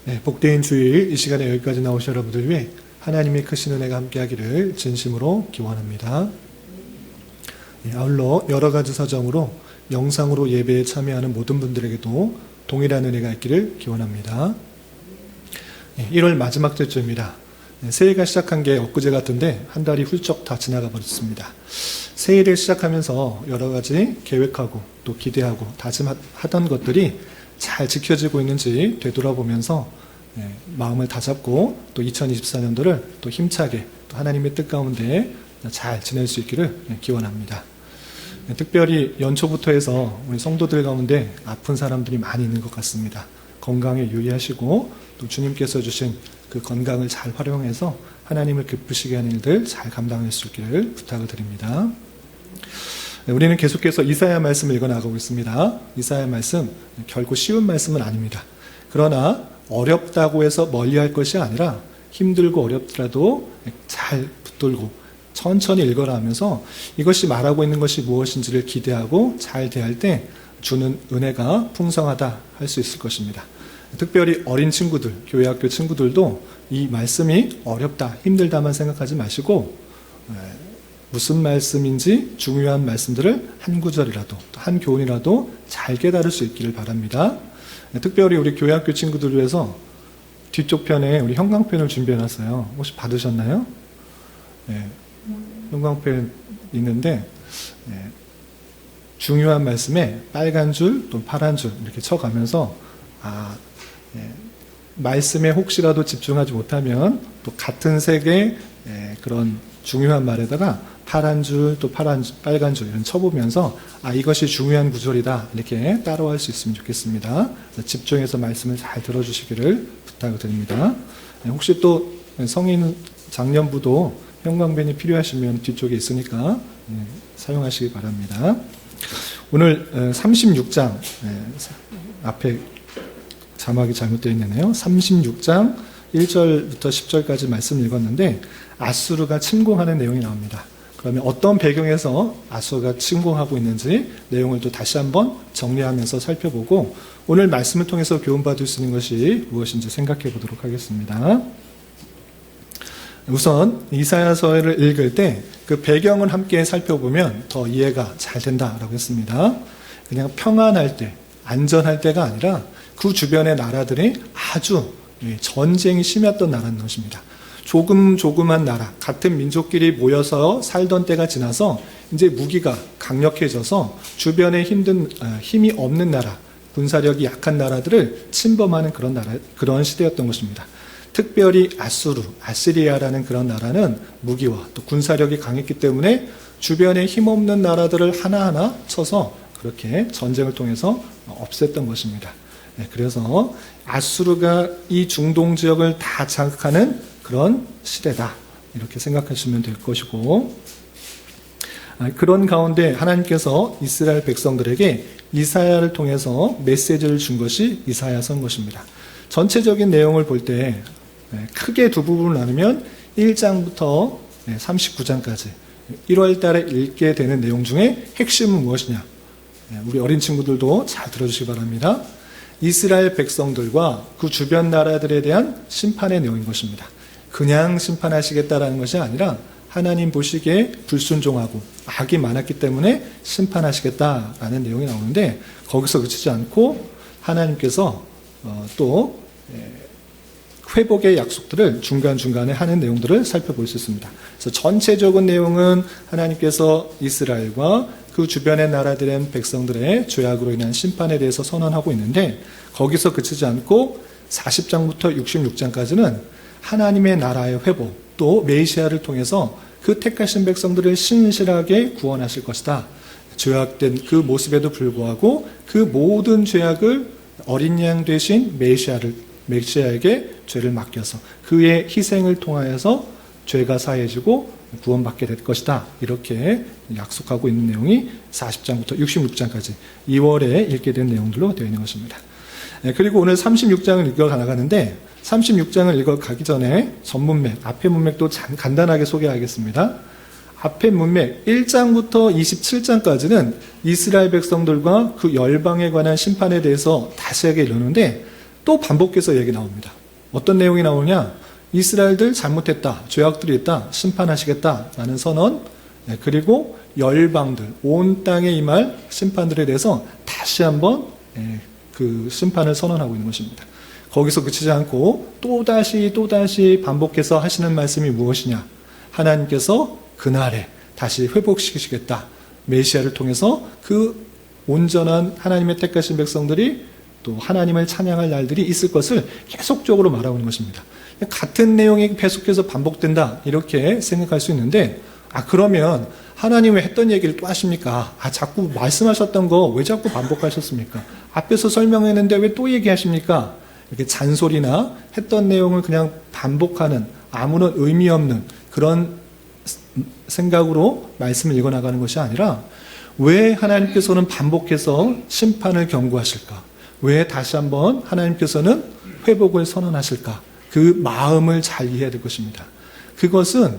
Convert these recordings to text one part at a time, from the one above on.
네, 복된 주일 이 시간에 여기까지 나오신 여러분들 위해 하나님의 크신 은혜가 함께하기를 진심으로 기원합니다. 아울러 여러 가지 사정으로 영상으로 예배에 참여하는 모든 분들에게도 동일한 은혜가 있기를 기원합니다. 1월 마지막 주입니다. 새해가 시작한 게 엊그제 같은데 한 달이 훌쩍 다 지나가 버렸습니다. 새해를 시작하면서 여러 가지 계획하고 또 기대하고 다짐하던 것들이 잘 지켜지고 있는지 되돌아보면서 마음을 다잡고 또 2024년도를 또 힘차게 또 하나님의 뜻 가운데 잘 지낼 수 있기를 기원합니다. 특별히 연초부터 해서 우리 성도들 가운데 아픈 사람들이 많이 있는 것 같습니다. 건강에 유의하시고 또 주님께서 주신 그 건강을 잘 활용해서 하나님을 기쁘시게 하는 일들 잘 감당할 수 있기를 부탁을 드립니다. 우리는 계속해서 이사야 말씀을 읽어나가고 있습니다. 이사야 말씀 결코 쉬운 말씀은 아닙니다. 그러나 어렵다고 해서 멀리할 것이 아니라 힘들고 어렵더라도 잘 붙들고 천천히 읽어라 하면서 이것이 말하고 있는 것이 무엇인지를 기대하고 잘 대할 때 주는 은혜가 풍성하다 할 수 있을 것입니다. 특별히 어린 친구들, 교회학교 친구들도 이 말씀이 어렵다, 힘들다만 생각하지 마시고 무슨 말씀인지 중요한 말씀들을 한 구절이라도 한 교훈이라도 잘 깨달을 수 있기를 바랍니다. 특별히 우리 교회학교 친구들 위해서 뒤쪽 편에 우리 형광펜을 준비해놨어요. 혹시 받으셨나요? 형광펜 있는데 중요한 말씀에 빨간 줄 또 파란 줄 이렇게 쳐가면서 말씀에 혹시라도 집중하지 못하면 또 같은 색의 그런 중요한 말에다가 파란 줄 또 빨간 줄 이런 쳐보면서 이것이 중요한 구절이다 이렇게 따라할 수 있으면 좋겠습니다. 집중해서 말씀을 잘 들어주시기를 부탁을 드립니다. 혹시 또 성인 장년부도 형광펜이 필요하시면 뒤쪽에 있으니까 사용하시기 바랍니다. 오늘 36장 앞에 자막이 잘못되어 있네요. 36장 1절부터 10절까지 말씀 읽었는데 아수르가 침공하는 내용이 나옵니다. 그러면 어떤 배경에서 아수르가 침공하고 있는지 내용을 또 다시 한번 정리하면서 살펴보고 오늘 말씀을 통해서 교훈받을 수 있는 것이 무엇인지 생각해 보도록 하겠습니다. 우선 이사야서를 읽을 때 그 배경을 함께 살펴보면 더 이해가 잘 된다라고 했습니다. 그냥 평안할 때, 안전할 때가 아니라 그 주변의 나라들이 아주 전쟁이 심했던 나라는 것입니다. 조그만 나라, 같은 민족끼리 모여서 살던 때가 지나서 이제 무기가 강력해져서 주변에 힘이 없는 나라, 군사력이 약한 나라들을 침범하는 그런 시대였던 것입니다. 특별히 아시리아라는 그런 나라는 무기와 또 군사력이 강했기 때문에 주변에 힘없는 나라들을 하나하나 쳐서 그렇게 전쟁을 통해서 없앴던 것입니다. 그래서 아수르가 이 중동 지역을 다 장악하는 그런 시대다 이렇게 생각하시면 될 것이고 그런 가운데 하나님께서 이스라엘 백성들에게 이사야를 통해서 메시지를 준 것이 이사야서인 것입니다. 전체적인 내용을 볼 때 크게 두 부분을 나누면 1장부터 39장까지 1월 달에 읽게 되는 내용 중에 핵심은 무엇이냐 우리 어린 친구들도 잘 들어주시기 바랍니다. 이스라엘 백성들과 그 주변 나라들에 대한 심판의 내용인 것입니다. 그냥 심판하시겠다라는 것이 아니라 하나님 보시기에 불순종하고 악이 많았기 때문에 심판하시겠다라는 내용이 나오는데 거기서 그치지 않고 하나님께서 또 회복의 약속들을 중간중간에 하는 내용들을 살펴볼 수 있습니다. 그래서 전체적인 내용은 하나님께서 이스라엘과 그 주변의 나라들의 백성들의 죄악으로 인한 심판에 대해서 선언하고 있는데 거기서 그치지 않고 40장부터 66장까지는 하나님의 나라의 회복 또 메시아를 통해서 그 택하신 백성들을 신실하게 구원하실 것이다. 죄악된 그 모습에도 불구하고 그 모든 죄악을 어린 양 되신 메시아에게 죄를 맡겨서 그의 희생을 통하여서 죄가 사해지고 구원받게 될 것이다. 이렇게 약속하고 있는 내용이 40장부터 66장까지 2월에 읽게 된 내용들로 되어 있는 것입니다. 그리고 오늘 36장을 읽어 나가는데 36장을 읽어 가기 전에 전문맥, 앞의 문맥도 간단하게 소개하겠습니다. 앞의 문맥 1장부터 27장까지는 이스라엘 백성들과 그 열방에 관한 심판에 대해서 다시하게 이르는데 또 반복해서 얘기 나옵니다. 어떤 내용이 나오냐? 이스라엘들 잘못했다, 죄악들이 있다, 심판하시겠다라는 선언, 그리고 열방들, 온 땅에 임할 심판들에 대해서 다시 한번 그 심판을 선언하고 있는 것입니다. 거기서 그치지 않고 또다시 반복해서 하시는 말씀이 무엇이냐? 하나님께서 그날에 다시 회복시키시겠다. 메시아를 통해서 그 온전한 하나님의 택하신 백성들이 또 하나님을 찬양할 날들이 있을 것을 계속적으로 말하고 있는 것입니다. 같은 내용이 계속해서 반복된다 이렇게 생각할 수 있는데, 그러면 하나님 왜 했던 얘기를 또 하십니까? 자꾸 말씀하셨던 거 왜 자꾸 반복하셨습니까? 앞에서 설명했는데 왜 또 얘기하십니까? 이렇게 잔소리나 했던 내용을 그냥 반복하는 아무런 의미 없는 그런 생각으로 말씀을 읽어나가는 것이 아니라, 왜 하나님께서는 반복해서 심판을 경고하실까? 왜 다시 한번 하나님께서는 회복을 선언하실까? 그 마음을 잘 이해해야 될 것입니다. 그것은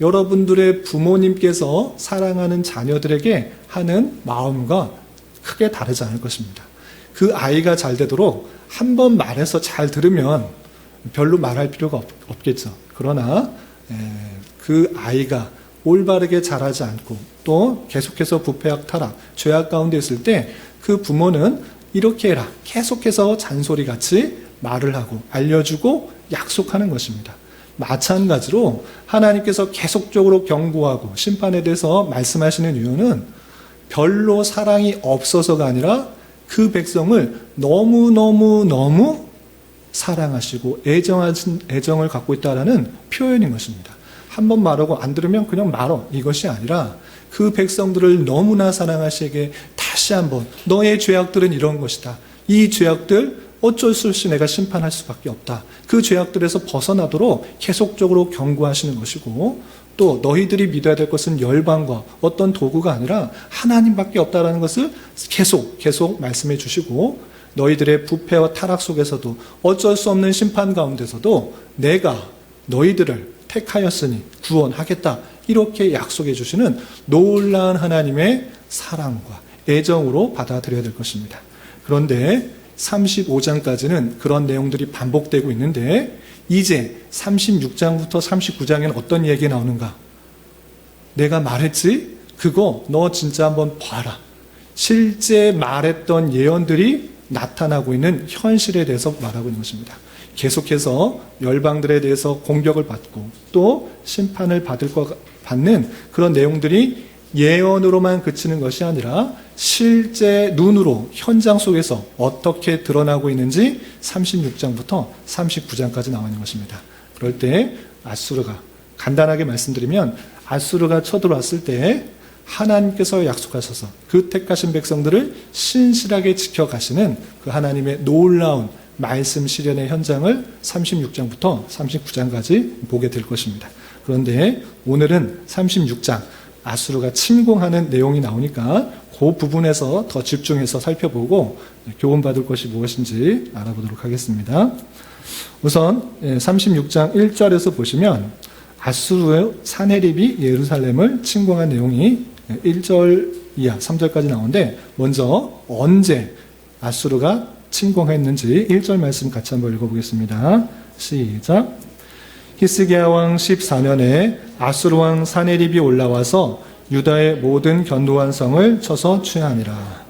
여러분들의 부모님께서 사랑하는 자녀들에게 하는 마음과 크게 다르지 않을 것입니다. 그 아이가 잘 되도록 한 번 말해서 잘 들으면 별로 말할 필요가 없겠죠. 그러나 그 아이가 올바르게 자라지 않고 또 계속해서 부패악 타락, 죄악 가운데 있을 때 그 부모는 이렇게 해라, 계속해서 잔소리같이 말을 하고 알려주고 약속하는 것입니다. 마찬가지로 하나님께서 계속적으로 경고하고 심판에 대해서 말씀하시는 이유는 별로 사랑이 없어서가 아니라 그 백성을 너무 사랑하시고 애정을 갖고 있다는 표현인 것입니다. 한 번 말하고 안 들으면 그냥 말어, 이것이 아니라 그 백성들을 너무나 사랑하시기에 다시 한번 너의 죄악들은 이런 것이다. 이 죄악들 어쩔 수 없이 내가 심판할 수밖에 없다. 그 죄악들에서 벗어나도록 계속적으로 경고하시는 것이고, 또 너희들이 믿어야 될 것은 열방과 어떤 도구가 아니라 하나님밖에 없다라는 것을 계속 말씀해 주시고, 너희들의 부패와 타락 속에서도 어쩔 수 없는 심판 가운데서도 내가 너희들을 택하였으니 구원하겠다, 이렇게 약속해 주시는 놀라운 하나님의 사랑과 애정으로 받아들여야 될 것입니다. 그런데 35장까지는 그런 내용들이 반복되고 있는데, 이제 36장부터 39장에는 어떤 얘기가 나오는가? 내가 말했지? 그거 너 진짜 한번 봐라. 실제 말했던 예언들이 나타나고 있는 현실에 대해서 말하고 있는 것입니다. 계속해서 열방들에 대해서 공격을 받고 또 심판을 받는 그런 내용들이 예언으로만 그치는 것이 아니라 실제 눈으로 현장 속에서 어떻게 드러나고 있는지 36장부터 39장까지 나와 있는 것입니다. 그럴 때 아수르가, 간단하게 말씀드리면 아수르가 쳐들어왔을 때 하나님께서 약속하셔서 그 택하신 백성들을 신실하게 지켜가시는 그 하나님의 놀라운 말씀 실현의 현장을 36장부터 39장까지 보게 될 것입니다. 그런데 오늘은 36장 아수르가 침공하는 내용이 나오니까 그 부분에서 더 집중해서 살펴보고 교훈받을 것이 무엇인지 알아보도록 하겠습니다. 우선 36장 1절에서 보시면 아수르의 사네립이 예루살렘을 침공한 내용이 1절 이하 3절까지 나오는데, 먼저 언제 아수르가 침공했는지 1절 말씀 같이 한번 읽어보겠습니다. 시작. 히스기야 왕 14년에 아수르 왕 사네립이 올라와서 유다의 모든 견고한 성을 쳐서 취하니라.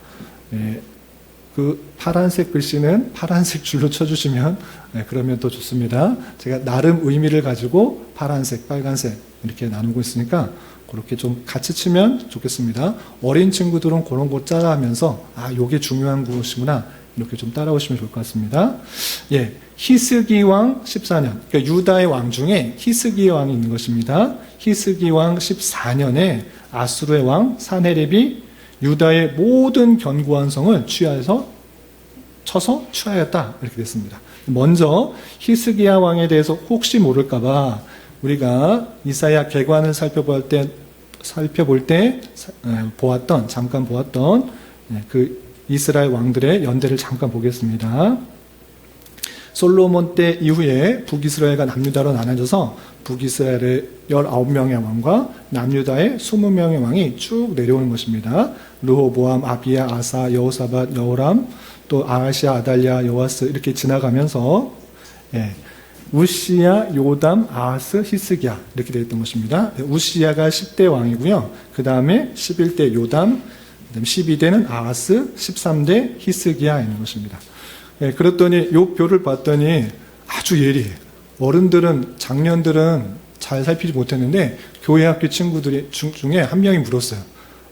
그 파란색 글씨는 파란색 줄로 쳐주시면 그러면 더 좋습니다. 제가 나름 의미를 가지고 파란색, 빨간색 이렇게 나누고 있으니까 그렇게 좀 같이 치면 좋겠습니다. 어린 친구들은 그런 거 따라하면서 요게 중요한 것이구나 이렇게 좀 따라오시면 좋을 것 같습니다. 히스기 왕 14년, 그러니까 유다의 왕 중에 히스기 왕이 있는 것입니다. 히스기 왕 14년에 아수르의 왕 사네립이 유다의 모든 견고한 성을 쳐서 취하였다, 이렇게 됐습니다. 먼저 히스기야 왕에 대해서 혹시 모를까봐 우리가 이사야 계관을 살펴볼 때 잠깐 보았던 그 이스라엘 왕들의 연대를 잠깐 보겠습니다. 솔로몬 때 이후에 북이스라엘과 남유다로 나눠져서 북이스라엘의 19명의 왕과 남유다의 20명의 왕이 쭉 내려오는 것입니다. 르호보암, 아비야, 아사, 여호사밧, 여호람, 또 아하시아, 아달랴, 요아스 이렇게 지나가면서 우시야, 요담, 아하스, 히스기야 이렇게 되어 있던 것입니다. 우시야가 10대 왕이고요. 그 다음에 11대 요담, 그다음에 12대는 아하스, 13대 히스기야 있는 것입니다. 그랬더니 요 표를 봤더니 아주 예리해요. 어른들은, 장년들은 잘 살피지 못했는데 교회 학교 친구들 중에 한 명이 물었어요.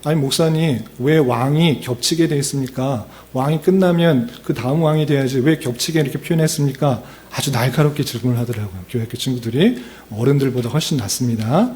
아니 목사님, 왜 왕이 겹치게 되어 있습니까? 왕이 끝나면 그 다음 왕이 돼야지 왜 겹치게 이렇게 표현했습니까? 아주 날카롭게 질문을 하더라고요. 교회 학교 친구들이. 어른들보다 훨씬 낫습니다.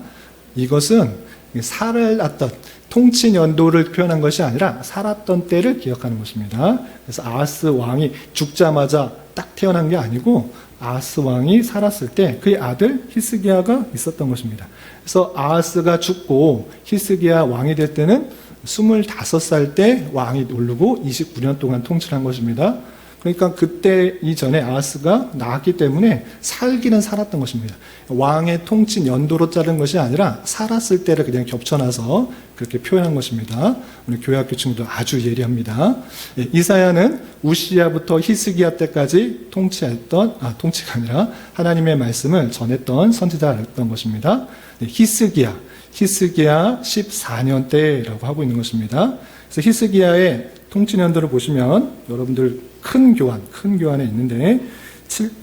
이것은 살았던 통치 연도를 표현한 것이 아니라 살았던 때를 기억하는 것입니다. 그래서 아하스 왕이 죽자마자 딱 태어난 게 아니고 아하스 왕이 살았을 때 그의 아들 히스기야가 있었던 것입니다. 그래서 아하스가 죽고 히스기야 왕이 될 때는 25살 때 왕이 오르고 29년 동안 통치를 한 것입니다. 그러니까 그때 이전에 아하스가 낳았기 때문에 살기는 살았던 것입니다. 왕의 통치 연도로 자른 것이 아니라 살았을 때를 그냥 겹쳐놔서 그렇게 표현한 것입니다. 우리 교회학교 친구들 아주 예리합니다. 이사야는 우시야부터 히스기야 때까지 통치가 아니라 하나님의 말씀을 전했던 선지자였던 것입니다. 히스기야 14년 때라고 하고 있는 것입니다. 그래서 히스기야의 통치 연도를 보시면 여러분들 큰 교환에 있는데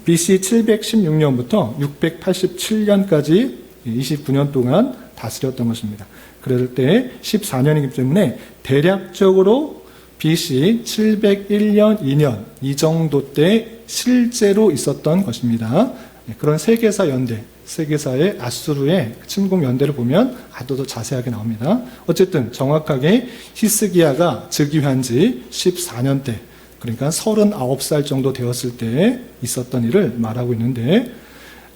BC 716년부터 687년까지 29년 동안 다스렸던 것입니다. 그럴 때 14년이기 때문에 대략적으로 BC 701년, 2년 이 정도 때 실제로 있었던 것입니다. 그런 세계사 연대, 세계사의 아수르의 침공 연대를 보면 아주 더 자세하게 나옵니다. 어쨌든 정확하게 히스기야가 즉위한 지 14년 때, 그러니까 39살 정도 되었을 때 있었던 일을 말하고 있는데,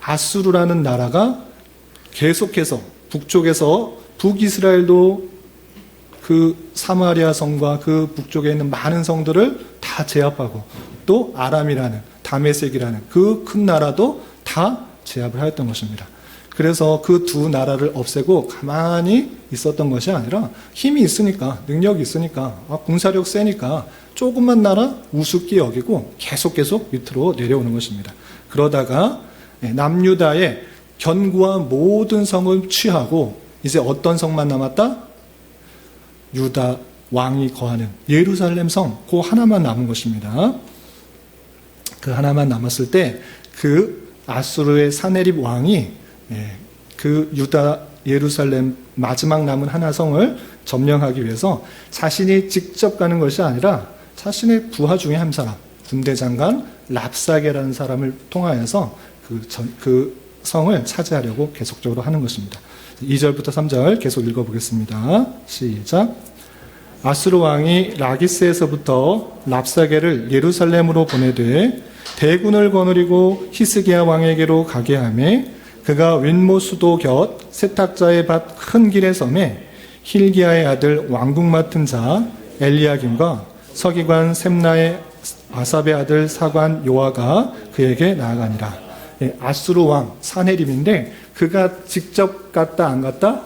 아수르라는 나라가 계속해서 북쪽에서 북이스라엘도 그 사마리아 성과 그 북쪽에 있는 많은 성들을 다 제압하고, 또 아람이라는, 다메섹이라는 그 큰 나라도 다 제압을 하였던 것입니다. 그래서 그 두 나라를 없애고 가만히 있었던 것이 아니라 힘이 있으니까, 능력이 있으니까, 군사력 세니까 조금만 나라 우습게 여기고 계속 밑으로 내려오는 것입니다. 그러다가 남유다의 견고한 모든 성을 취하고 이제 어떤 성만 남았다? 유다 왕이 거하는 예루살렘 성, 그 하나만 남은 것입니다. 그 하나만 남았을 때 그 아수르의 사네립 왕이 그 유다 예루살렘 마지막 남은 하나 성을 점령하기 위해서 자신이 직접 가는 것이 아니라 자신의 부하 중에 한 사람, 군대 장관 랍사게라는 사람을 통하여서 그 성을 차지하려고 계속적으로 하는 것입니다. 2절부터 3절 계속 읽어보겠습니다. 시작. 아수르 왕이 라기스에서부터 랍사게를 예루살렘으로 보내되 대군을 거느리고 히스기야 왕에게로 가게 하며 그가 윈모 수도 곁 세탁자의 밭 큰 길에 섬에 힐기야의 아들 왕궁 맡은 자 엘리야김과 서기관 셈나의 아삽의 아들 사관 요아가 그에게 나아가니라. 아수르 왕 사네립인데 그가 직접 갔다 안 갔다?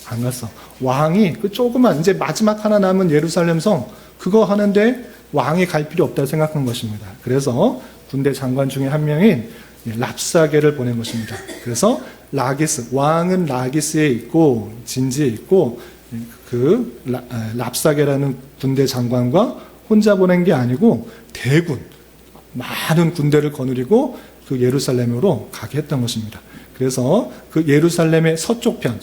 안 갔어. 왕이 그 조그만 이제 마지막 하나 남은 예루살렘 성 그거 하는데 왕이 갈 필요 없다고 생각한 것입니다. 그래서 군대 장관 중에 한 명인 랍사게를 보낸 것입니다. 그래서 라기스, 왕은 라기스에 있고 진지에 있고 그 랍사게라는 군대 장관과 혼자 보낸 게 아니고 대군, 많은 군대를 거느리고 그 예루살렘으로 가게 했던 것입니다. 그래서 그 예루살렘의 서쪽 편,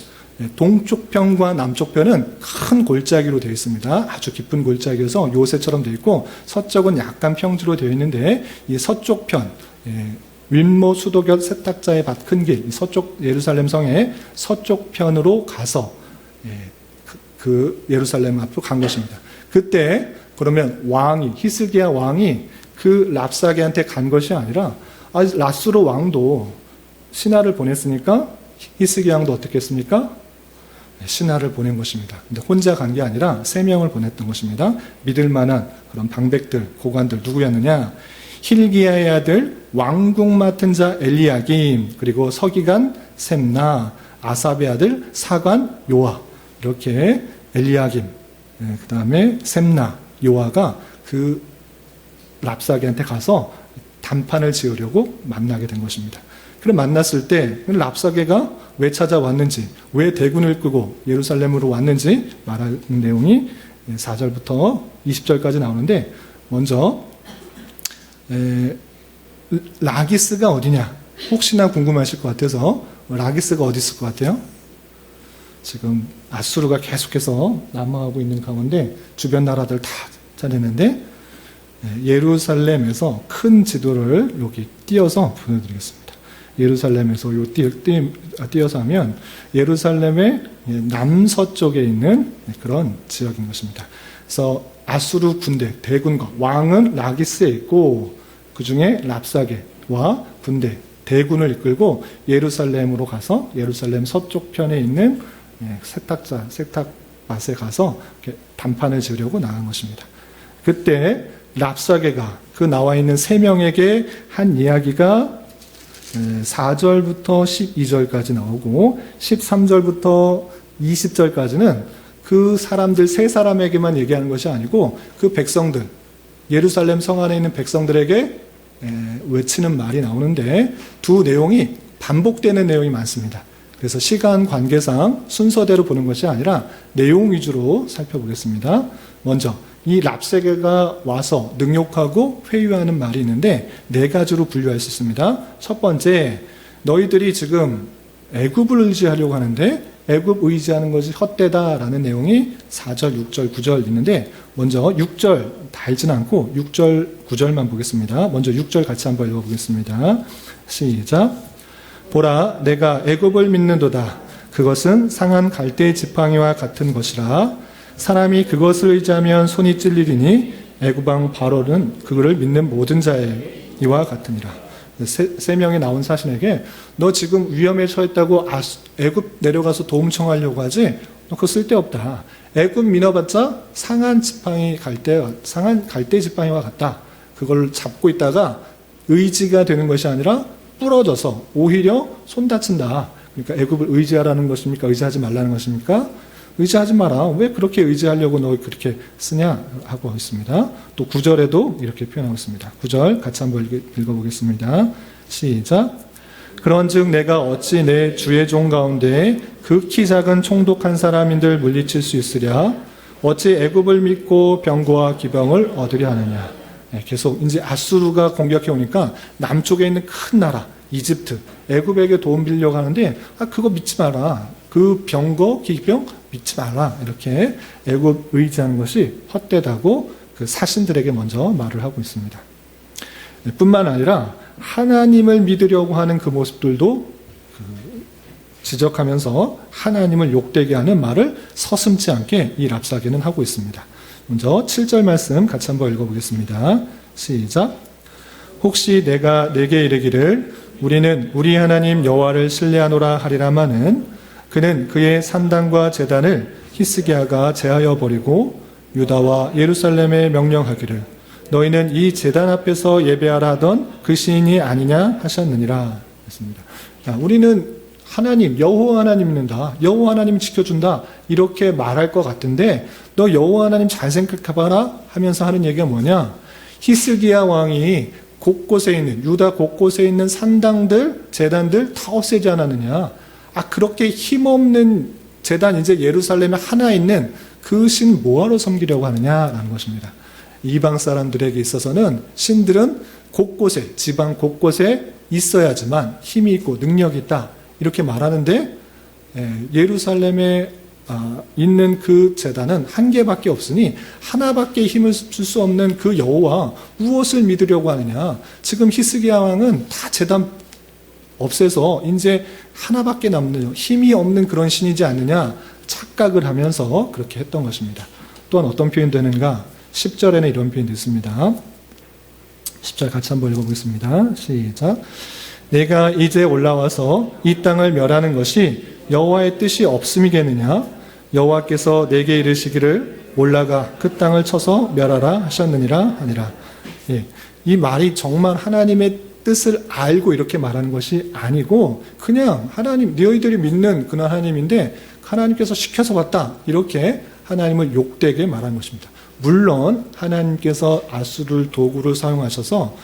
동쪽 편과 남쪽 편은 큰 골짜기로 되어 있습니다. 아주 깊은 골짜기여서 요새처럼 되어 있고 서쪽은 약간 평지로 되어 있는데 이 서쪽 편, 윈모 수도 곁 세탁자의 밭 큰 길, 서쪽 예루살렘 성의 서쪽 편으로 가서 그 예루살렘 앞으로 간 것입니다. 그때 그러면 왕이 히스기야 왕이 그 랍사게한테 간 것이 아니라 라수르 왕도 신하를 보냈으니까 히스기야 왕도 어떻게 했습니까? 신하를 보낸 것입니다. 근데 혼자 간 게 아니라 3명을 보냈던 것입니다. 믿을 만한 그런 방백들, 고관들 누구였느냐? 힐기야의 아들 왕궁 맡은 자 엘리야김, 그리고 서기관 셈나, 아삽의 아들 사관 요아, 이렇게 엘리야김, 그 다음에 셈나, 요아가 그 랍사게한테 가서 단판을 지으려고 만나게 된 것입니다. 그래 만났을 때 랍사게가 왜 찾아왔는지, 왜 대군을 끄고 예루살렘으로 왔는지 말하는 내용이 4절부터 20절까지 나오는데, 먼저 라기스가 어디냐 혹시나 궁금하실 것 같아서, 라기스가 어디 있을 것 같아요? 지금 아수르가 계속해서 남하하고 있는 가운데 주변 나라들 다 찾았는데, 예루살렘에서 큰 지도를 여기 띄어서 보여드리겠습니다. 예루살렘에서 띄어서 하면 예루살렘의 남서쪽에 있는 그런 지역인 것입니다. 그래서 아수르 군대, 대군과 왕은 라기스에 있고, 그 중에 랍사게와 군대, 대군을 이끌고 예루살렘으로 가서 예루살렘 서쪽 편에 있는 세탁밭에 가서 단판을 지으려고 나간 것입니다. 그때 랍사게가 그 나와 있는 세 명에게 한 이야기가 4절부터 12절까지 나오고, 13절부터 20절까지는 그 사람들 세 사람에게만 얘기하는 것이 아니고 그 백성들, 예루살렘 성 안에 있는 백성들에게 외치는 말이 나오는데, 두 내용이 반복되는 내용이 많습니다. 그래서 시간 관계상 순서대로 보는 것이 아니라 내용 위주로 살펴보겠습니다. 먼저 이 랍사게가 와서 능욕하고 회유하는 말이 있는데 네 가지로 분류할 수 있습니다. 첫 번째, 너희들이 지금 애굽을 의지하려고 하는데 애굽 의지하는 것이 헛되다라는 내용이 4절, 6절, 9절 있는데, 먼저 6절 다 읽지는 않고 6절, 9절만 보겠습니다. 먼저 6절 같이 한번 읽어보겠습니다. 시작. 보라, 내가 애굽을 믿는도다. 그것은 상한 갈대 지팡이와 같은 것이라. 사람이 그것을 의지하면 손이 찔리리니 애굽왕 바로는 그거를 믿는 모든 자의 이와 같으니라. 세 명이 나온 사신에게 너 지금 위험에 처했다고 애굽 내려가서 도움 청하려고 하지? 너 그거 쓸데없다. 애굽 믿어봤자 상한 갈대 지팡이와 같다. 그걸 잡고 있다가 의지가 되는 것이 아니라 부러져서 오히려 손 다친다. 그러니까 애굽을 의지하라는 것입니까? 의지하지 말라는 것입니까? 의지하지 마라. 왜 그렇게 의지하려고 너 그렇게 쓰냐? 하고 있습니다. 또 9절에도 이렇게 표현하고 있습니다. 9절 같이 한번 읽어보겠습니다. 시작. 그런즉 내가 어찌 내 주의 종 가운데 극히 작은 총독한 사람인들 물리칠 수 있으랴? 어찌 애굽을 믿고 병거와 기병을 얻으려 하느냐? 계속 이제 아수르가 공격해 오니까 남쪽에 있는 큰 나라 이집트, 애굽에게 도움 빌려고 하는데 그거 믿지 마라. 그 병거, 기병 믿지 마라. 이렇게 애굽 의지하는 것이 헛되다고 그 사신들에게 먼저 말을 하고 있습니다. 뿐만 아니라 하나님을 믿으려고 하는 그 모습들도 지적하면서 하나님을 욕되게 하는 말을 서슴지 않게 이 랍사게는 하고 있습니다. 먼저 7절 말씀 같이 한번 읽어보겠습니다. 시작. 혹시 내가 내게 이르기를 우리는 우리 하나님 여호와를 신뢰하노라 하리라마는 그는 그의 산당과 제단을 히스기야가 제하여 버리고 유다와 예루살렘에 명령하기를 너희는 이 제단 앞에서 예배하라 하던 그 시인이 아니냐 하셨느니라 했습니다. 우리는 하나님, 여호와 하나님 믿는다. 여호와 하나님 지켜준다. 이렇게 말할 것 같은데 너 여호와 하나님 잘 생각해봐라 하면서 하는 얘기가 뭐냐? 히스기야 왕이 곳곳에 있는 유다 곳곳에 있는 산당들, 제단들 다 없애지 않았느냐? 그렇게 힘없는 제단 이제 예루살렘에 하나 있는 그 신 뭐하러 섬기려고 하느냐라는 것입니다. 이방 사람들에게 있어서는 신들은 곳곳에 지방 곳곳에 있어야지만 힘이 있고 능력이 있다. 이렇게 말하는데 예루살렘에 있는 그 제단은 한 개밖에 없으니 하나밖에 힘을 줄 수 없는 그 여호와 무엇을 믿으려고 하느냐. 지금 히스기야 왕은 다 제단 없애서 이제 하나밖에 남는 힘이 없는 그런 신이지 않느냐 착각을 하면서 그렇게 했던 것입니다. 또한 어떤 표현이 되는가? 10절에는 이런 표현이 있습니다. 10절 같이 한번 읽어보겠습니다. 시작. 내가 이제 올라와서 이 땅을 멸하는 것이 여호와의 뜻이 없음이겠느냐? 여호와께서 내게 이르시기를 올라가 그 땅을 쳐서 멸하라 하셨느니라 하니라. 이 말이 정말 하나님의 뜻을 알고 이렇게 말하는 것이 아니고 그냥 하나님, 너희들이 믿는 그런 하나님인데 하나님께서 시켜서 봤다. 이렇게 하나님을 욕되게 말하는 것입니다. 물론 하나님께서 아수르를 도구를 사용하셔서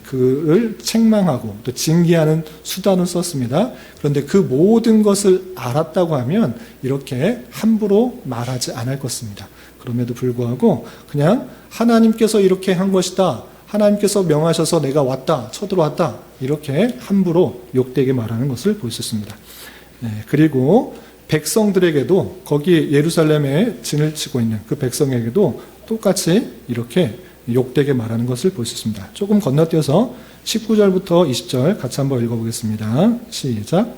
그를 책망하고 또 징계하는 수단을 썼습니다. 그런데 그 모든 것을 알았다고 하면 이렇게 함부로 말하지 않을 것입니다. 그럼에도 불구하고 그냥 하나님께서 이렇게 한 것이다, 하나님께서 명하셔서 내가 왔다, 쳐들어왔다, 이렇게 함부로 욕되게 말하는 것을 볼 수 있습니다. 그리고 백성들에게도, 거기 예루살렘에 진을 치고 있는 그 백성에게도 똑같이 이렇게 욕되게 말하는 것을 볼 수 있습니다. 조금 건너뛰어서 19절부터 20절 같이 한번 읽어보겠습니다. 시작.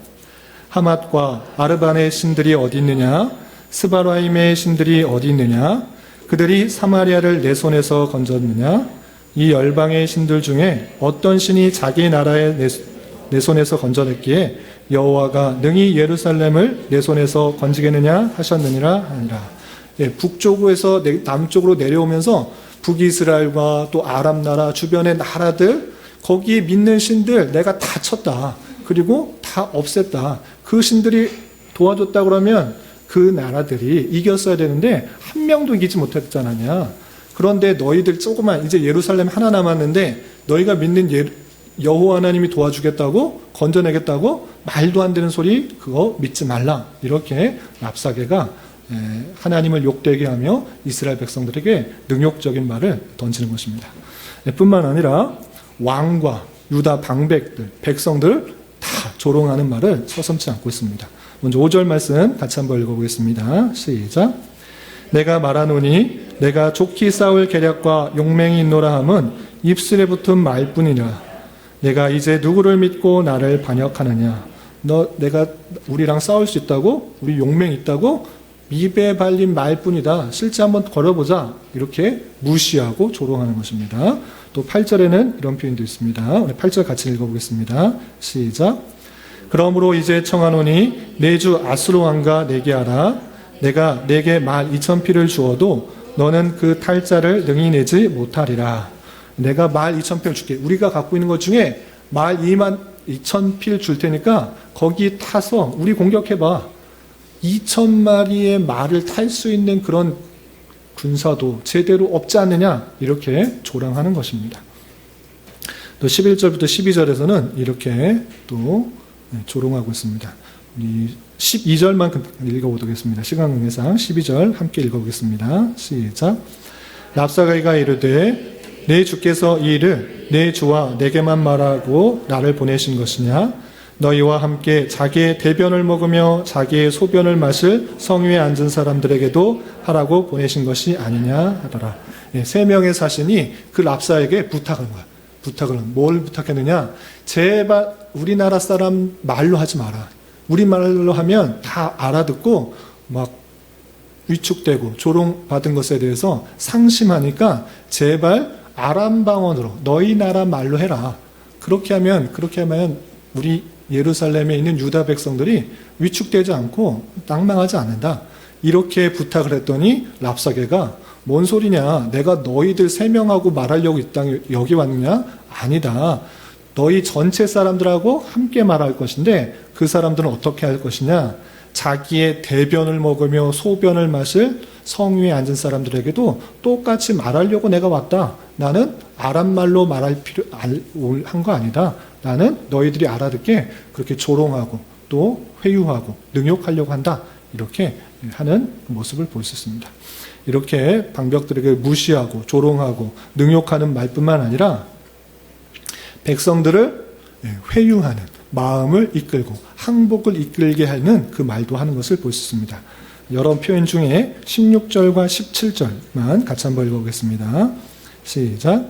하맛과 아르반의 신들이 어디 있느냐? 스바라임의 신들이 어디 있느냐? 그들이 사마리아를 내 손에서 건졌느냐? 이 열방의 신들 중에 어떤 신이 자기 나라에 내 손에서 건져냈기에 여호와가 능히 예루살렘을 내 손에서 건지겠느냐 하셨느니라 하니라. 북쪽에서 남쪽으로 내려오면서 북이스라엘과 또 아람 나라 주변의 나라들, 거기 믿는 신들 내가 다 쳤다, 그리고 다 없앴다. 그 신들이 도와줬다 그러면 그 나라들이 이겼어야 되는데 한 명도 이기지 못했잖아냐. 그런데 너희들 조그만, 이제 예루살렘 하나 남았는데 너희가 믿는 여호와 하나님이 도와주겠다고, 건져내겠다고, 말도 안 되는 소리 그거 믿지 말라, 이렇게 랍사게가 하나님을 욕되게 하며 이스라엘 백성들에게 능욕적인 말을 던지는 것입니다. 뿐만 아니라 왕과 유다 방백들, 백성들 다 조롱하는 말을 서슴지 않고 있습니다. 먼저 5절 말씀 같이 한번 읽어보겠습니다. 시작. 내가 말하노니 내가 좋게 싸울 계략과 용맹이 있노라 함은 입술에 붙은 말뿐이라. 내가 이제 누구를 믿고 나를 반역하느냐? 내가 우리랑 싸울 수 있다고? 우리 용맹 있다고? 입에 발린 말뿐이다. 실제 한번 걸어보자. 이렇게 무시하고 조롱하는 것입니다. 또 8절에는 이런 표현도 있습니다. 오늘 8절 같이 읽어보겠습니다. 시작. 그러므로 이제 청하노니 내 주 아수르 왕과 내게 하라. 내가 내게 말 2,000피를 주어도 너는 그 탈자를 능히 내지 못하리라. 내가 말 2,000피를 줄게. 우리가 갖고 있는 것 중에 말 2,000피를 줄 테니까 거기 타서 우리 공격해봐. 2,000마리의 말을 탈 수 있는 그런 군사도 제대로 없지 않느냐, 이렇게 조롱하는 것입니다. 또 11절부터 12절에서는 이렇게 또 조롱하고 있습니다. 우리 12절만 읽어보겠습니다. 시간 관계상 12절 함께 읽어보겠습니다. 시작. 랍사가이가 이르되 내 주께서 이 일을 내 주와 내게만 말하고 나를 보내신 것이냐? 너희와 함께 자기의 대변을 먹으며 자기의 소변을 마실 성위에 앉은 사람들에게도 하라고 보내신 것이 아니냐 하더라. 3명의 사신이 그 랍사에게 부탁한 거야. 뭘 부탁했느냐? 제발 우리나라 사람 말로 하지 마라. 우리 말로 하면 다 알아듣고 막 위축되고 조롱받은 것에 대해서 상심하니까 제발 아람 방언으로 너희 나라 말로 해라. 그렇게 하면 우리 예루살렘에 있는 유다 백성들이 위축되지 않고 낭망하지 않는다. 이렇게 부탁을 했더니 랍사게가 뭔 소리냐? 내가 너희들 3명하고 말하려고 이 땅에 여기 왔느냐? 아니다. 너희 전체 사람들하고 함께 말할 것인데 그 사람들은 어떻게 할 것이냐? 자기의 대변을 먹으며 소변을 마실 성위에 앉은 사람들에게도 똑같이 말하려고 내가 왔다. 나는 아람말로 말할 한 거 아니다. 나는 너희들이 알아듣게 그렇게 조롱하고 또 회유하고 능욕하려고 한다. 이렇게 하는 모습을 볼 수 있습니다. 이렇게 방백들에게 무시하고 조롱하고 능욕하는 말뿐만 아니라 백성들을 회유하는, 마음을 이끌고 항복을 이끌게 하는 그 말도 하는 것을 볼 수 있습니다. 여러 표현 중에 16절과 17절만 같이 한번 읽어보겠습니다. 시작.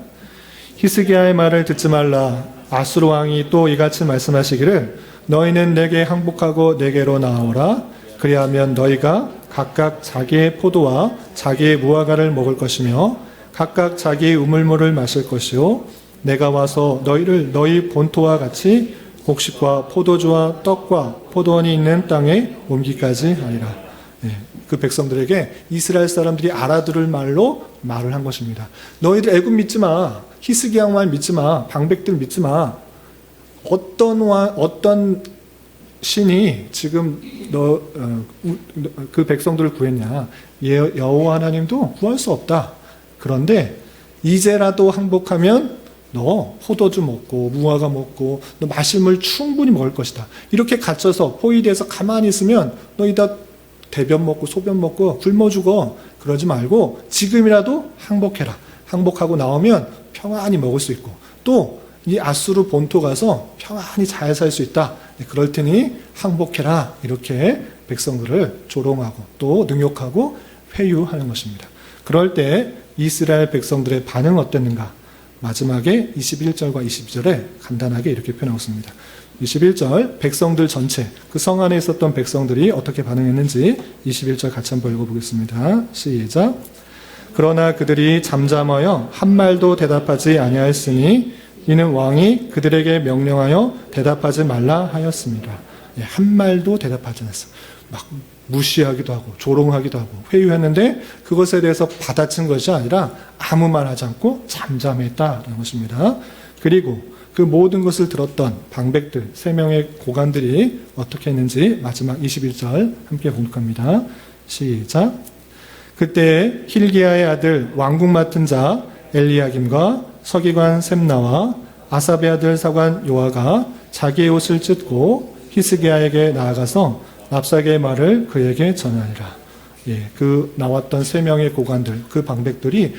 히스기야의 말을 듣지 말라. 아수르 왕이 또 이같이 말씀하시기를 너희는 내게 항복하고 내게로 나오라. 그리하면 너희가 각각 자기의 포도와 자기의 무화과를 먹을 것이며 각각 자기의 우물물을 마실 것이요 내가 와서 너희를 너희 본토와 같이 곡식과 포도주와 떡과 포도원이 있는 땅에 옮기까지 하리라. 그 백성들에게 이스라엘 사람들이 알아들을 말로 말을 한 것입니다. 너희들 애굽 믿지 마. 히스기야 말 믿지 마. 방백들 믿지 마. 어떤 신이 지금 그 백성들을 구했냐? 여호와 하나님도 구할 수 없다. 그런데 이제라도 항복하면 너 포도주 먹고 무화과 먹고 너 마실 물 충분히 먹을 것이다. 이렇게 갇혀서 포위돼서 가만히 있으면 너 이따 대변 먹고 소변 먹고 굶어 죽어. 그러지 말고 지금이라도 항복해라. 항복하고 나오면 평안히 먹을 수 있고 또 이 아수르 본토 가서 평안히 잘 살 수 있다. 그럴 테니 항복해라. 이렇게 백성들을 조롱하고 또 능욕하고 회유하는 것입니다. 그럴 때 이스라엘 백성들의 반응은 어땠는가? 마지막에 21절과 22절에 간단하게 이렇게 표현하고 있습니다. 21절 백성들 전체, 그 성 안에 있었던 백성들이 어떻게 반응했는지 21절 같이 한번 읽어보겠습니다. 시작. 그러나 그들이 잠잠하여 한 말도 대답하지 아니하였으니 이는 왕이 그들에게 명령하여 대답하지 말라 하였습니다. 한 말도 대답하지 않았어요. 막 무시하기도 하고 조롱하기도 하고 회유했는데 그것에 대해서 받아친 것이 아니라 아무 말 하지 않고 잠잠했다라는 것입니다. 그리고 그 모든 것을 들었던 방백들 3명의 고관들이 어떻게 했는지 마지막 21절 함께 봉독합니다. 시작. 그때 힐기야의 아들 왕국 맡은 자 엘리야김과 서기관 셈나와 아삽의 아들 사관 요아가 자기의 옷을 찢고 히스기야에게 나아가서 랍사게의 말을 그에게 전하니라. 그 나왔던 3명의 고관들, 그 방백들이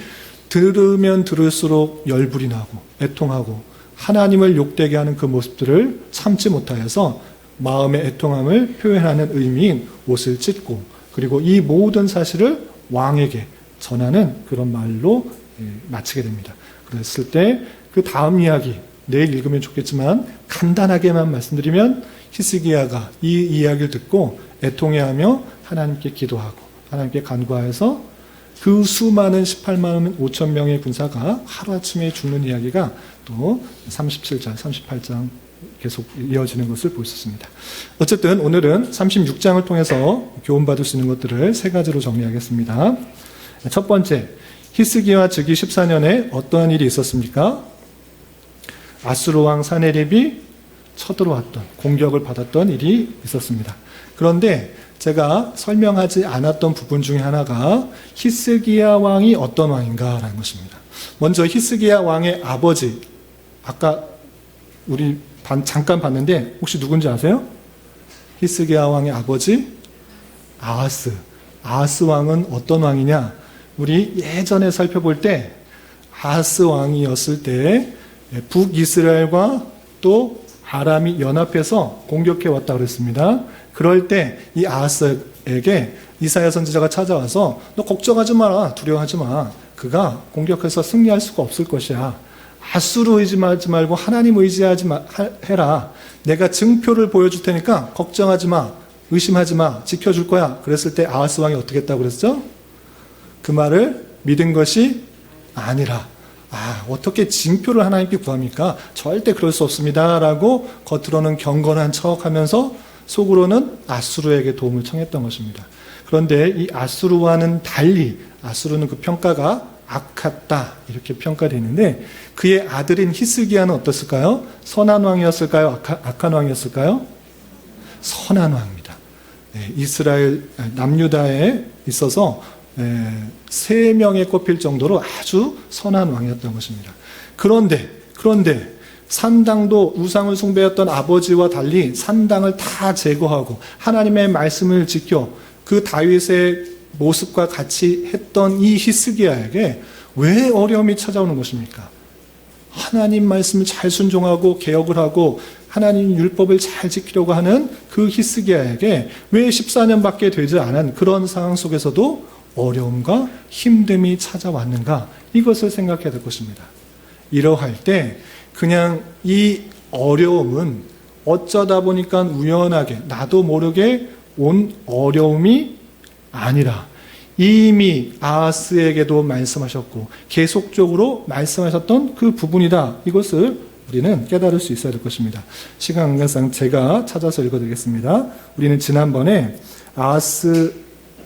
들으면 들을수록 열불이 나고 애통하고 하나님을 욕되게 하는 그 모습들을 참지 못하여서 마음의 애통함을 표현하는 의미인 옷을 찢고 그리고 이 모든 사실을 왕에게 전하는 그런 말로 마치게 됩니다. 그랬을 때 그 다음 이야기 내일 읽으면 좋겠지만 간단하게만 말씀드리면 히스기야가 이 이야기를 듣고 애통해하며 하나님께 기도하고 하나님께 간구하여서 그 수많은 18만 5천 명의 군사가 하루아침에 죽는 이야기가 또 37장, 38장 계속 이어지는 것을 볼 수 있습니다. 어쨌든 오늘은 36장을 통해서 교훈받을 수 있는 것들을 3가지로 정리하겠습니다. 첫 번째, 히스기야 즉위 14년에 어떠한 일이 있었습니까? 아수르 왕 사네립이 쳐들어왔던, 공격을 받았던 일이 있었습니다. 그런데 제가 설명하지 않았던 부분 중에 하나가 히스기야 왕이 어떤 왕인가라는 것입니다. 먼저 히스기야 왕의 아버지, 아까 우리 잠깐 봤는데 혹시 누군지 아세요? 히스기야 왕의 아버지 아하스. 아하스 왕은 어떤 왕이냐? 우리 예전에 살펴볼 때 아하스 왕이었을 때 북이스라엘과 또 아람이 연합해서 공격해 왔다 그랬습니다. 그럴 때 이 아하스에게 이사야 선지자가 찾아와서 너 걱정하지 마라, 두려워하지 마. 그가 공격해서 승리할 수가 없을 것이야. 아수르 의지하지 말고 하나님 의지하지 해라. 내가 증표를 보여줄 테니까 걱정하지 마, 의심하지 마, 지켜줄 거야. 그랬을 때 아하스 왕이 어떻게 했다고 그랬죠? 그 말을 믿은 것이 아니라 어떻게 징표를 하나님께 구합니까? 절대 그럴 수 없습니다. 라고 겉으로는 경건한 척하면서 속으로는 아수르에게 도움을 청했던 것입니다. 그런데 이 아수르와는 달리 아수르는 그 평가가 악했다 이렇게 평가되어 있는데 그의 아들인 히스기야는 어떻을까요? 선한 왕이었을까요? 악한 왕이었을까요? 선한 왕입니다. 이스라엘 남유다에 있어서 3명에 꼽힐 정도로 아주 선한 왕이었던 것입니다. 그런데 산당도 우상을 숭배했던 아버지와 달리 산당을 다 제거하고 하나님의 말씀을 지켜 그 다윗의 모습과 같이 했던 이 히스기야에게 왜 어려움이 찾아오는 것입니까? 하나님 말씀을 잘 순종하고 개혁을 하고 하나님 율법을 잘 지키려고 하는 그 히스기야에게 왜 14년밖에 되지 않은 그런 상황 속에서도 어려움과 힘듦이 찾아왔는가? 이것을 생각해야 될 것입니다. 이러할 때 그냥 이 어려움은 어쩌다 보니까 우연하게 나도 모르게 온 어려움이 아니라 이미 아하스에게도 말씀하셨고 계속적으로 말씀하셨던 그 부분이다. 이것을 우리는 깨달을 수 있어야 될 것입니다. 시간 관계상 제가 찾아서 읽어드리겠습니다. 우리는 지난번에 아하스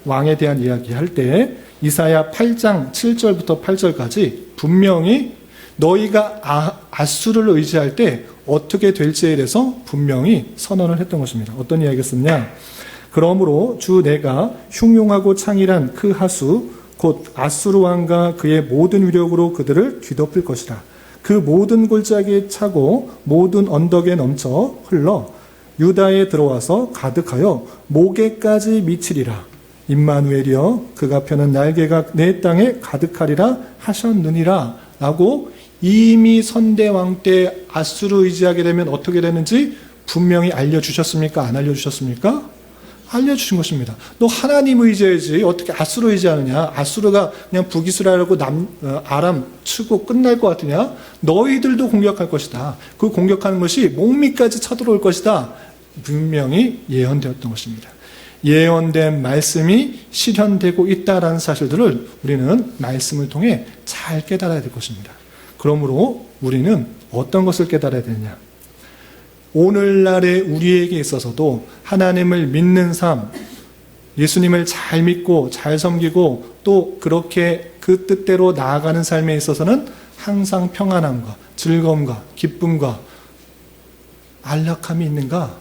왕에 대한 이야기할 때 이사야 8장 7절부터 8절까지 분명히 너희가 아수르를 의지할 때 어떻게 될지에 대해서 분명히 선언을 했던 것입니다. 어떤 이야기를 썼냐? 그러므로 주 내가 흉용하고 창일한 그 하수 곧 아수르 왕과 그의 모든 위력으로 그들을 뒤덮을 것이라. 그 모든 골짜기에 차고 모든 언덕에 넘쳐 흘러 유다에 들어와서 가득하여 목에까지 미치리라. 임마누엘이여 그가 펴는 날개가 내 땅에 가득하리라 하셨느니라. 라고 이미 선대왕 때 아수르 의지하게 되면 어떻게 되는지 분명히 알려주셨습니까? 안 알려주셨습니까? 알려주신 것입니다. 너 하나님 의지해야지 어떻게 아수르 의지하느냐? 아수르가 그냥 북이스라엘하고 아람 치고 끝날 것 같으냐? 너희들도 공격할 것이다. 그 공격하는 것이 목미까지 쳐들어올 것이다. 분명히 예언되었던 것입니다. 예언된 말씀이 실현되고 있다라는 사실들을 우리는 말씀을 통해 잘 깨달아야 될 것입니다. 그러므로 우리는 어떤 것을 깨달아야 되느냐? 오늘날의 우리에게 있어서도 하나님을 믿는 삶, 예수님을 잘 믿고 잘 섬기고 또 그렇게 그 뜻대로 나아가는 삶에 있어서는 항상 평안함과 즐거움과 기쁨과 안락함이 있는가?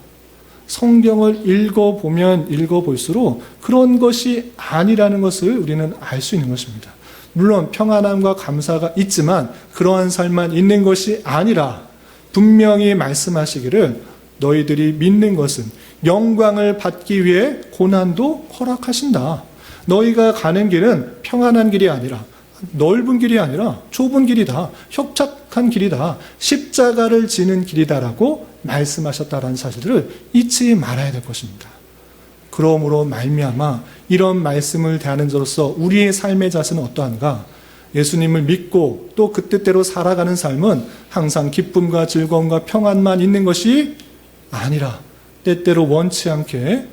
성경을 읽어보면 읽어볼수록 그런 것이 아니라는 것을 우리는 알 수 있는 것입니다. 물론 평안함과 감사가 있지만 그러한 삶만 있는 것이 아니라 분명히 말씀하시기를 너희들이 믿는 것은 영광을 받기 위해 고난도 허락하신다. 너희가 가는 길은 평안한 길이 아니라 넓은 길이 아니라 좁은 길이다. 협착한 길이다. 십자가를 지는 길이다라고 말씀하셨다라는 사실을 잊지 말아야 될 것입니다. 그러므로 말미암아 이런 말씀을 대하는 자로서 우리의 삶의 자세는 어떠한가? 예수님을 믿고 또 그 뜻대로 살아가는 삶은 항상 기쁨과 즐거움과 평안만 있는 것이 아니라 때때로 원치 않게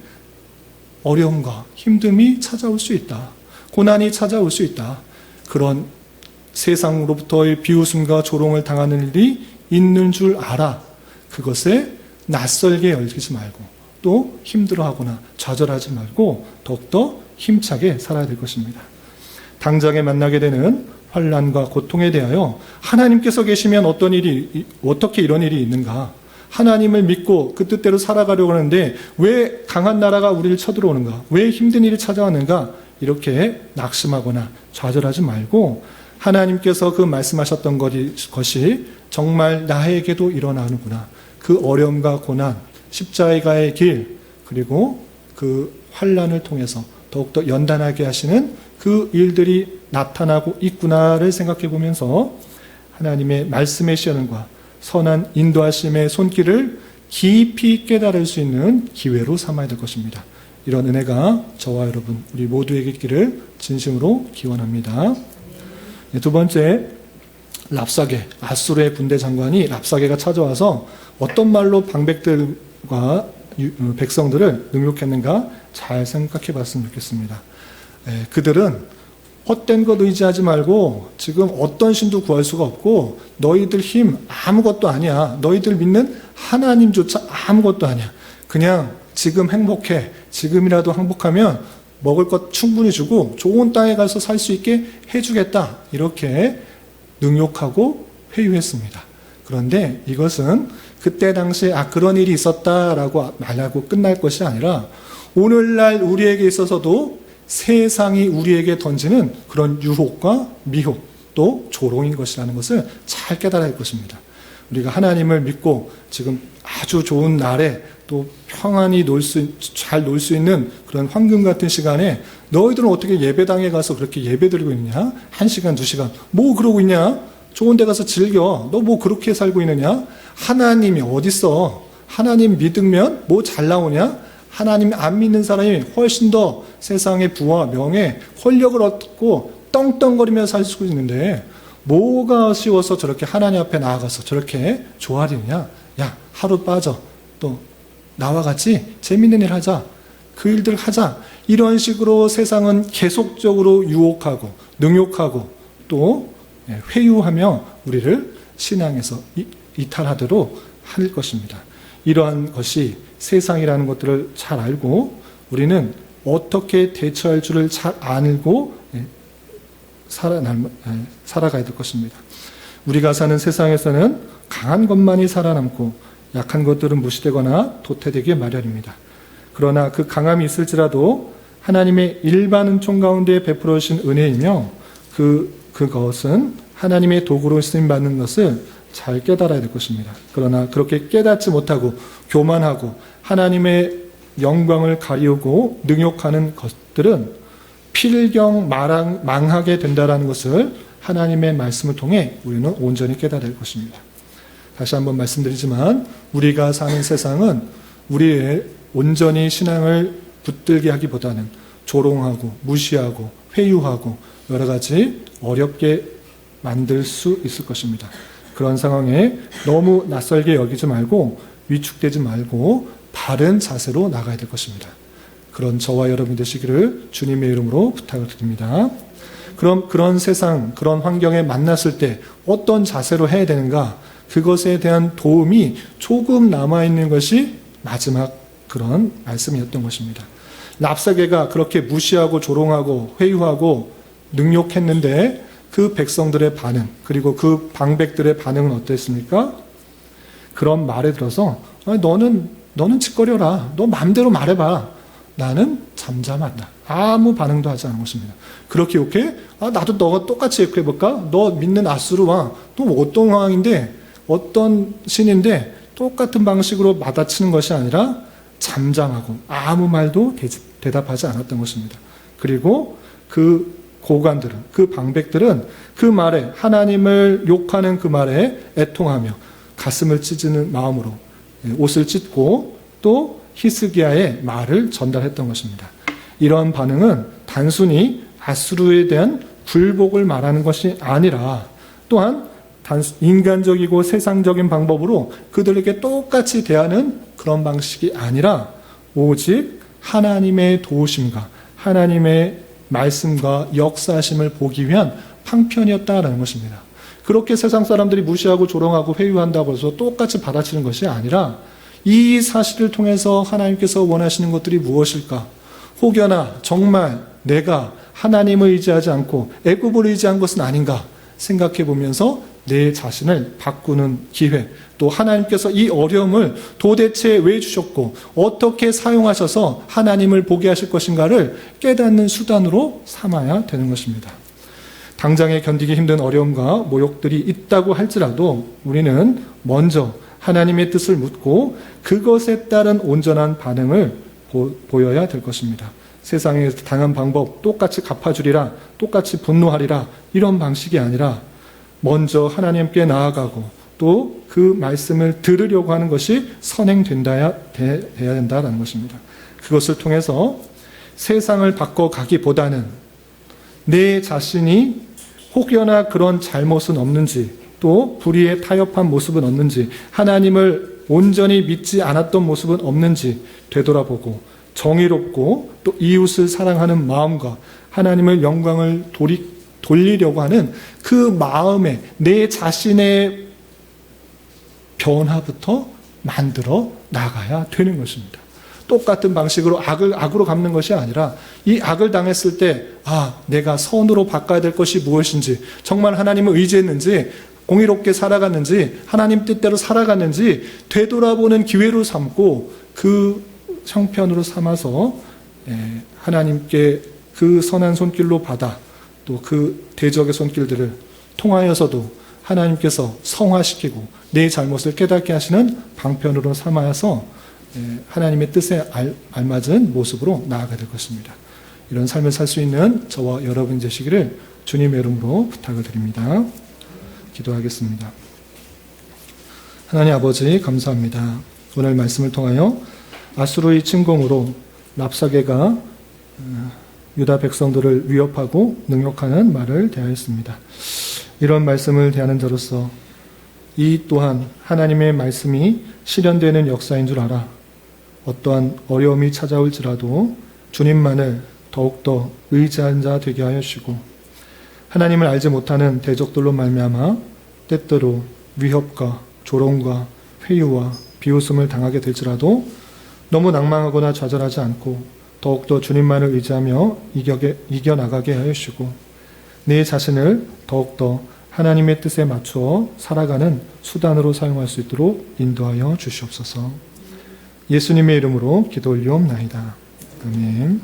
어려움과 힘듦이 찾아올 수 있다. 고난이 찾아올 수 있다. 그런 세상으로부터의 비웃음과 조롱을 당하는 일이 있는 줄 알아. 그것에 낯설게 여기지 말고 또 힘들어하거나 좌절하지 말고 더욱더 힘차게 살아야 될 것입니다. 당장에 만나게 되는 환난과 고통에 대하여 하나님께서 계시면 어떻게 이런 일이 있는가? 하나님을 믿고 그 뜻대로 살아가려고 하는데 왜 강한 나라가 우리를 쳐들어오는가? 왜 힘든 일이 찾아왔는가? 이렇게 낙심하거나 좌절하지 말고 하나님께서 그 말씀하셨던 것이 정말 나에게도 일어나는구나. 그 어려움과 고난, 십자가의 길, 그리고 그 환난을 통해서 더욱더 연단하게 하시는 그 일들이 나타나고 있구나를 생각해 보면서 하나님의 말씀의 시연과 선한 인도하심의 손길을 깊이 깨달을 수 있는 기회로 삼아야 될 것입니다. 이런 은혜가 저와 여러분 우리 모두에게 있기를 진심으로 기원합니다. 두 번째, 랍사게, 아수르의 군대 장관이 랍사게가 찾아와서 어떤 말로 방백들과 백성들을 능욕했는가 잘 생각해 봤으면 좋겠습니다. 그들은 헛된 것 의지하지 말고 지금 어떤 신도 구할 수가 없고 너희들 힘 아무것도 아니야. 너희들 믿는 하나님조차 아무것도 아니야. 그냥 지금 행복해. 지금이라도 행복하면 먹을 것 충분히 주고 좋은 땅에 가서 살 수 있게 해주겠다. 이렇게 능욕하고 회유했습니다. 그런데 이것은 그때 당시에 그런 일이 있었다라고 말하고 끝날 것이 아니라 오늘날 우리에게 있어서도 세상이 우리에게 던지는 그런 유혹과 미혹 또 조롱인 것이라는 것을 잘 깨달아야 할 것입니다. 우리가 하나님을 믿고 지금 아주 좋은 날에 또 평안히 잘 놀 수 있는 그런 황금 같은 시간에 너희들은 어떻게 예배당에 가서 그렇게 예배 드리고 있느냐? 1시간, 2시간. 뭐 그러고 있냐? 좋은 데 가서 즐겨. 너 뭐 그렇게 살고 있느냐? 하나님이 어딨어? 하나님 믿으면 뭐 잘 나오냐? 하나님 안 믿는 사람이 훨씬 더 세상의 부와 명예, 권력을 얻고 떵떵거리며 살 수 있는데 뭐가 쉬워서 저렇게 하나님 앞에 나아가서 저렇게 조아리느냐? 야, 하루 빠져. 또 나와 같이 재밌는 일 하자. 그 일들 하자. 이런 식으로 세상은 계속적으로 유혹하고 능욕하고 또 회유하며 우리를 신앙에서 이탈하도록 할 것입니다. 이러한 것이 세상이라는 것들을 잘 알고 우리는 어떻게 대처할 줄을 잘 알고 살아가야 될 것입니다. 우리가 사는 세상에서는 강한 것만이 살아남고 약한 것들은 무시되거나 도태되기 마련입니다. 그러나 그 강함이 있을지라도 하나님의 일반 은총 가운데 베풀어 주신 은혜이며 그것은 하나님의 도구로 쓰임받는 것을 잘 깨달아야 될 것입니다. 그러나 그렇게 깨닫지 못하고 교만하고 하나님의 영광을 가리우고 능욕하는 것들은 필경 망하게 된다는 것을 하나님의 말씀을 통해 우리는 온전히 깨달아야 할 것입니다. 다시 한번 말씀드리지만 우리가 사는 세상은 우리의 온전히 신앙을 붙들게 하기보다는 조롱하고 무시하고 회유하고 여러 가지 어렵게 만들 수 있을 것입니다. 그런 상황에 너무 낯설게 여기지 말고 위축되지 말고 바른 자세로 나가야 될 것입니다. 그런 저와 여러분 되시기를 주님의 이름으로 부탁을 드립니다. 그럼 그런 세상, 그런 환경에 만났을 때 어떤 자세로 해야 되는가? 그것에 대한 도움이 조금 남아있는 것이 마지막 그런 말씀이었던 것입니다. 랍사게가 그렇게 무시하고 조롱하고 회유하고 능욕했는데 그 백성들의 반응, 그리고 그 방백들의 반응은 어땠습니까? 그런 말에 들어서 너는 짓거려라. 너 마음대로 말해봐. 나는 잠잠한다. 아무 반응도 하지 않은 것입니다. 그렇게 욕해? 나도 너가 똑같이 욕해볼까? 너 믿는 아수르 왕, 또 어떤 왕인데, 어떤 신인데 똑같은 방식으로 받아치는 것이 아니라 잠잠하고 아무 말도 대답하지 않았던 것입니다. 그리고 그 고관들은, 그 방백들은 그 말에, 하나님을 욕하는 그 말에 애통하며 가슴을 찢는 마음으로 옷을 찢고 또 히스기야의 말을 전달했던 것입니다. 이런 반응은 단순히 아수르에 대한 굴복을 말하는 것이 아니라 또한 인간적이고 세상적인 방법으로 그들에게 똑같이 대하는 그런 방식이 아니라 오직 하나님의 도우심과 하나님의 말씀과 역사심을 보기 위한 방편이었다라는 것입니다. 그렇게 세상 사람들이 무시하고 조롱하고 회유한다고 해서 똑같이 받아치는 것이 아니라 이 사실을 통해서 하나님께서 원하시는 것들이 무엇일까? 혹여나 정말 내가 하나님을 의지하지 않고 애굽을 의지한 것은 아닌가 생각해 보면서 내 자신을 바꾸는 기회, 또 하나님께서 이 어려움을 도대체 왜 주셨고 어떻게 사용하셔서 하나님을 보게 하실 것인가를 깨닫는 수단으로 삼아야 되는 것입니다. 당장에 견디기 힘든 어려움과 모욕들이 있다고 할지라도 우리는 먼저 하나님의 뜻을 묻고 그것에 따른 온전한 반응을 보여야 될 것입니다. 세상에서 당한 방법 똑같이 갚아주리라, 똑같이 분노하리라 이런 방식이 아니라 먼저 하나님께 나아가고 또 그 말씀을 들으려고 하는 것이 선행돼야 된다는 것입니다. 그것을 통해서 세상을 바꿔가기보다는 내 자신이 혹여나 그런 잘못은 없는지 또 불의에 타협한 모습은 없는지 하나님을 온전히 믿지 않았던 모습은 없는지 되돌아보고 정의롭고 또 이웃을 사랑하는 마음과 하나님을 영광을 돌리려고 하는 그 마음에 내 자신의 변화부터 만들어 나가야 되는 것입니다. 똑같은 방식으로 악으로 갚는 것이 아니라 이 악을 당했을 때 내가 선으로 바꿔야 될 것이 무엇인지, 정말 하나님을 의지했는지, 공의롭게 살아갔는지, 하나님 뜻대로 살아갔는지 되돌아보는 기회로 삼고 그 형편으로 삼아서 하나님께 그 선한 손길로 받아 또 그 대적의 손길들을 통하여서도 하나님께서 성화시키고 내 잘못을 깨닫게 하시는 방편으로 삼아서 하나님의 뜻에 알맞은 모습으로 나아가야 될 것입니다. 이런 삶을 살 수 있는 저와 여러분 되시기를 주님의 이름으로 부탁을 드립니다. 기도하겠습니다. 하나님 아버지 감사합니다. 오늘 말씀을 통하여 아수르의 침공으로 랍사게가 유다 백성들을 위협하고 능욕하는 말을 대하였습니다. 이런 말씀을 대하는 자로서 이 또한 하나님의 말씀이 실현되는 역사인 줄 알아 어떠한 어려움이 찾아올지라도 주님만을 더욱더 의지한 자 되게 하여 주시고 하나님을 알지 못하는 대적들로 말미암아 때때로 위협과 조롱과 회유와 비웃음을 당하게 될지라도 너무 낭망하거나 좌절하지 않고 더욱더 주님만을 의지하며 이겨나가게 하여 주시고 내 자신을 더욱더 하나님의 뜻에 맞추어 살아가는 수단으로 사용할 수 있도록 인도하여 주시옵소서. 예수님의 이름으로 기도 올리옵나이다. 아멘.